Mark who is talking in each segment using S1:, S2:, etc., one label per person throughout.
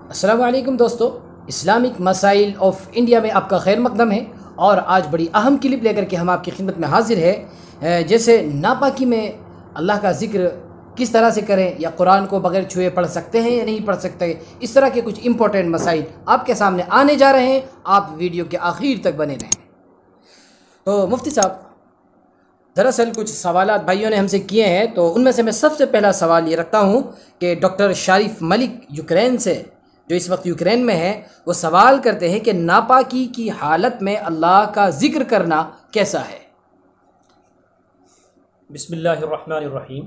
S1: السلام علیکم دوستو، اسلامک مسائل آف انڈیا میں آپ کا خیر مقدم ہے، اور آج بڑی اہم کلپ لے کر کے ہم آپ کی خدمت میں حاضر ہے۔ جیسے ناپاکی میں اللہ کا ذکر کس طرح سے کریں، یا قرآن کو بغیر چھوئے پڑھ سکتے ہیں یا نہیں پڑھ سکتے، اس طرح کے کچھ امپورٹنٹ مسائل آپ کے سامنے آنے جا رہے ہیں۔ آپ ویڈیو کے آخر تک بنے رہیں۔ تو مفتی صاحب، دراصل کچھ سوالات بھائیوں نے ہم سے کیے ہیں، تو ان میں سے میں سب سے پہلا سوال یہ رکھتا ہوں کہ ڈاکٹر شاریف ملک یوکرین سے، جو اس وقت یوکرین میں ہے، وہ سوال کرتے ہیں کہ ناپاکی کی حالت میں اللہ کا ذکر کرنا کیسا ہے؟
S2: بسم اللہ الرحمن الرحیم۔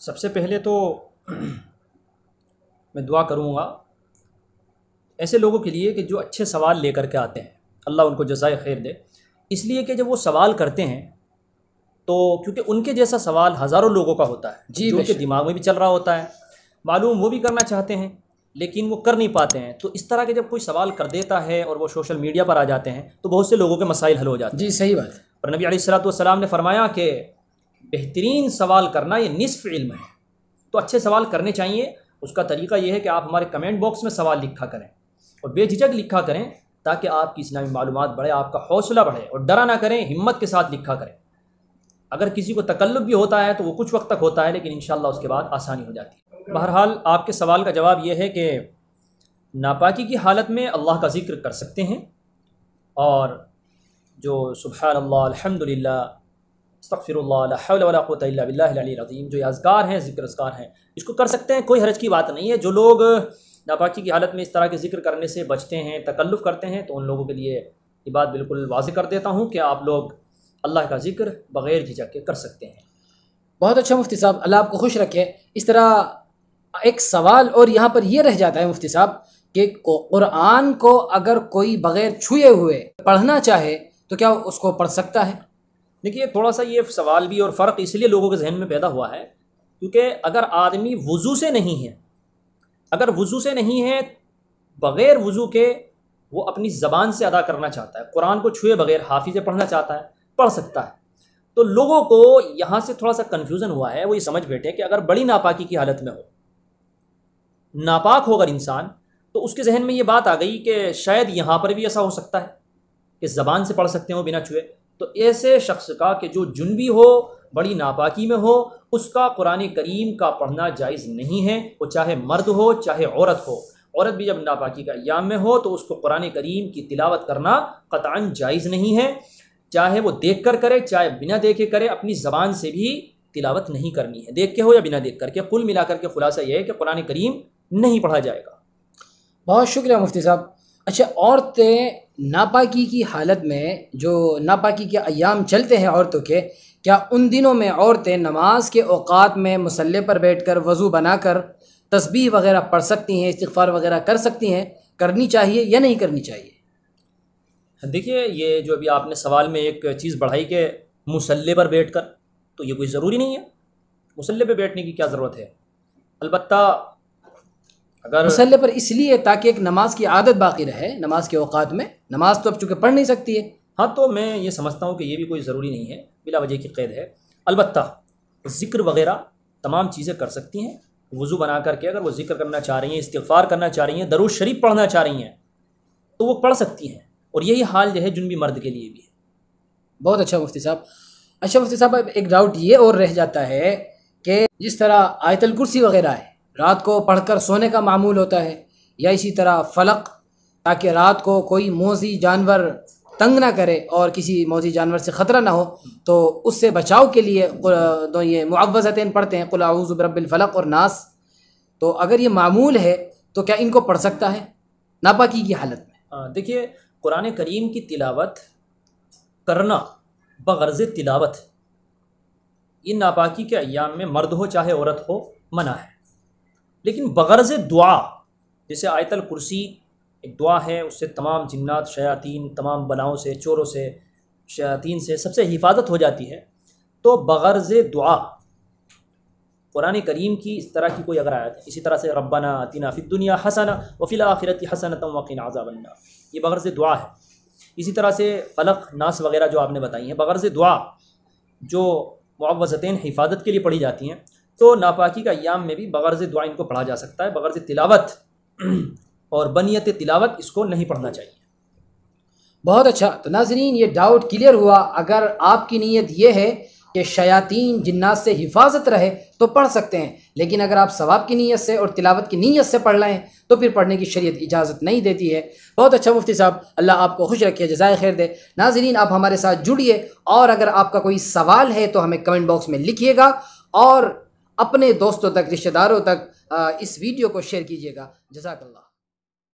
S2: سب سے پہلے تو میں دعا کروں گا ایسے لوگوں کے لیے کہ جو اچھے سوال لے کر کے آتے ہیں، اللہ ان کو جزائے خیر دے، اس لیے کہ جب وہ سوال کرتے ہیں تو کیونکہ ان کے جیسا سوال ہزاروں لوگوں کا ہوتا ہے، جو ان کے دماغ میں بھی چل رہا ہوتا ہے، معلوم وہ بھی کرنا چاہتے ہیں لیکن وہ کر نہیں پاتے ہیں۔ تو اس طرح کے جب کوئی سوال کر دیتا ہے اور وہ سوشل میڈیا پر آ جاتے ہیں تو بہت سے لوگوں کے مسائل حل ہو جاتے ہیں۔
S1: جی صحیح بات ہے۔
S2: اور نبی علیہ الصلوۃ نے فرمایا کہ بہترین سوال کرنا یہ نصف علم ہے۔ تو اچھے سوال کرنے چاہیے۔ اس کا طریقہ یہ ہے کہ آپ ہمارے کمنٹ باکس میں سوال لکھا کریں، اور بے جھجک لکھا کریں، تاکہ آپ کی اسلامی معلومات بڑھے، آپ کا حوصلہ بڑھے، اور ڈرا نہ کریں، ہمت کے ساتھ لکھا کریں۔ اگر کسی کو تکلف بھی ہوتا ہے تو وہ کچھ وقت تک ہوتا ہے، لیکن انشاءاللہ اس کے بعد آسانی ہو جاتی ہے۔ بہرحال آپ کے سوال کا جواب یہ ہے کہ ناپاکی کی حالت میں اللہ کا ذکر کر سکتے ہیں، اور جو سبحان اللہ، الحمدللہ، استغفر اللہ، لا حول ولا قوۃ الا باللہ العلی العظیم، جو یہ اذکار ہیں، ذکر اذکار ہیں، اس کو کر سکتے ہیں، کوئی حرج کی بات نہیں ہے۔ جو لوگ ناپاکی کی حالت میں اس طرح کے ذکر کرنے سے بچتے ہیں، تکلف کرتے ہیں، تو ان لوگوں کے لیے یہ بات بالکل واضح کر دیتا ہوں کہ آپ لوگ اللہ کا ذکر بغیر جھجک کے کر سکتے ہیں۔
S1: بہت اچھا مفتی صاحب، اللہ آپ کو خوش رکھے۔ اس طرح ایک سوال اور یہاں پر یہ رہ جاتا ہے مفتی صاحب کہ قرآن کو اگر کوئی بغیر چھوئے ہوئے پڑھنا چاہے تو کیا اس کو پڑھ سکتا ہے؟
S2: دیکھیے، تھوڑا سا یہ سوال بھی اور فرق اس لیے لوگوں کے ذہن میں پیدا ہوا ہے کیونکہ اگر آدمی وضو سے نہیں ہے، اگر وضو سے نہیں ہے، بغیر وضو کے وہ اپنی زبان سے ادا کرنا چاہتا ہے، قرآن کو چھوئے بغیر حافظ سے پڑھنا چاہتا ہے، پڑھ سکتا ہے۔ تو لوگوں کو یہاں سے تھوڑا سا کنفیوژن ہوا ہے، وہ یہ سمجھ بیٹھے کہ اگر بڑی ناپاکی کی حالت میں ہو، ناپاک ہو اگر انسان، تو اس کے ذہن میں یہ بات آ گئی کہ شاید یہاں پر بھی ایسا ہو سکتا ہے کہ زبان سے پڑھ سکتے ہوں بنا چھوئے۔ تو ایسے شخص کا کہ جو جنبی ہو، بڑی ناپاکی میں ہو، اس کا قرآن کریم کا پڑھنا جائز نہیں ہے، وہ چاہے مرد ہو چاہے عورت ہو۔ عورت بھی جب ناپاکی کا ایام میں ہو تو اس کو قرآن کریم کی تلاوت کرنا قطعاً جائز نہیں ہے، چاہے وہ دیکھ کر کرے چاہے بنا دیکھے کرے، اپنی زبان سے بھی تلاوت نہیں کرنی ہے، دیکھ کے ہو یا بنا دیکھ کر کے۔ کل ملا کر کے خلاصہ یہ ہے کہ قرآن کریم نہیں پڑھا جائے گا۔
S1: بہت شکریہ مفتی صاحب۔ اچھا، عورتیں ناپاکی کی حالت میں، جو ناپاکی کے ایام چلتے ہیں عورتوں کے، کیا ان دنوں میں عورتیں نماز کے اوقات میں مصلی پر بیٹھ کر وضو بنا کر تسبیح وغیرہ پڑھ سکتی ہیں، استغفار وغیرہ کر سکتی ہیں؟ کرنی چاہیے یا نہیں کرنی چاہیے؟
S2: دیکھیے، یہ جو ابھی آپ نے سوال میں ایک چیز بڑھائی کہ مصلی پر بیٹھ کر، تو یہ کوئی ضروری نہیں ہے، مصلی پہ بیٹھنے کی کیا ضرورت ہے؟ البتہ اگر
S1: مصلی پر اس لیے تاکہ ایک نماز کی عادت باقی رہے، نماز کے اوقات میں نماز تو اب چونکہ پڑھ نہیں سکتی ہے۔
S2: ہاں، تو میں یہ سمجھتا ہوں کہ یہ بھی کوئی ضروری نہیں ہے، بلا وجہ کی قید ہے۔ البتہ ذکر وغیرہ تمام چیزیں کر سکتی ہیں، وضو بنا کر کے اگر وہ ذکر کرنا چاہ رہی ہیں، استغفار کرنا چاہ رہی ہیں، درود شریف پڑھنا چاہ رہی ہیں، تو وہ پڑھ سکتی ہیں، اور یہی حال جو ہے جنبی مرد کے لیے بھی ہے۔
S1: بہت اچھا مفتی صاحب۔ اچھا مفتی صاحب، ایک ڈاؤٹ یہ اور رہ جاتا ہے کہ جس طرح آیت الکرسی وغیرہ ہے، رات کو پڑھ کر سونے کا معمول ہوتا ہے، یا اسی طرح فلق، تاکہ رات کو کوئی موذی جانور تنگ نہ کرے اور کسی موذی جانور سے خطرہ نہ ہو، تو اس سے بچاؤ کے لیے یہ معوذتین پڑھتے ہیں، قل اعوذ برب الفلق اور ناس۔ تو اگر یہ معمول ہے تو کیا ان کو پڑھ سکتا ہے ناپاکی کی حالت میں؟
S2: دیکھیے، قرآن کریم کی تلاوت کرنا بغرض تلاوت، یہ ناپاکی کے ایام میں مرد ہو چاہے عورت ہو منع ہے، لیکن بغرض دعا، جیسے آیت الکرسی ایک دعا ہے، اس سے تمام جنات، شیاطین، تمام بلاؤں سے، چوروں سے، شیاطین سے، سب سے حفاظت ہو جاتی ہے۔ تو بغرض دعا قرآن کریم کی اس طرح کی کوئی اگر آیت ہے، اسی طرح سے ربنا آتنا فی الدنیا حسنہ وفی الآخرۃ حسنۃ وقنا عذاب النار، یہ بغرض دعا ہے۔ اسی طرح سے فلق، ناس وغیرہ جو آپ نے بتائی ہیں، بغرض دعا جو معوذتین حفاظت کے لیے پڑھی جاتی ہیں، تو ناپاکی کا ایام میں بھی بغرض دعا ان کو پڑھا جا سکتا ہے، بغرض تلاوت اور بنیت تلاوت اس کو نہیں پڑھنا چاہیے۔
S1: بہت اچھا، تو ناظرین یہ ڈاؤٹ کلیئر ہوا۔ اگر آپ کی نیت یہ ہے کہ شیاطین جنات سے حفاظت رہے تو پڑھ سکتے ہیں، لیکن اگر آپ ثواب کی نیت سے اور تلاوت کی نیت سے پڑھ لیں تو پھر پڑھنے کی شریعت اجازت نہیں دیتی ہے۔ بہت اچھا مفتی صاحب، اللہ آپ کو خوش رکھے، جزائے خیر دے۔ ناظرین آپ ہمارے ساتھ جڑیے، اور اگر آپ کا کوئی سوال ہے تو ہمیں کمنٹ باکس میں لکھیے گا، اور اپنے دوستوں تک، رشتہ داروں تک اس ویڈیو کو شیئر کیجیے گا۔ جزاک اللہ۔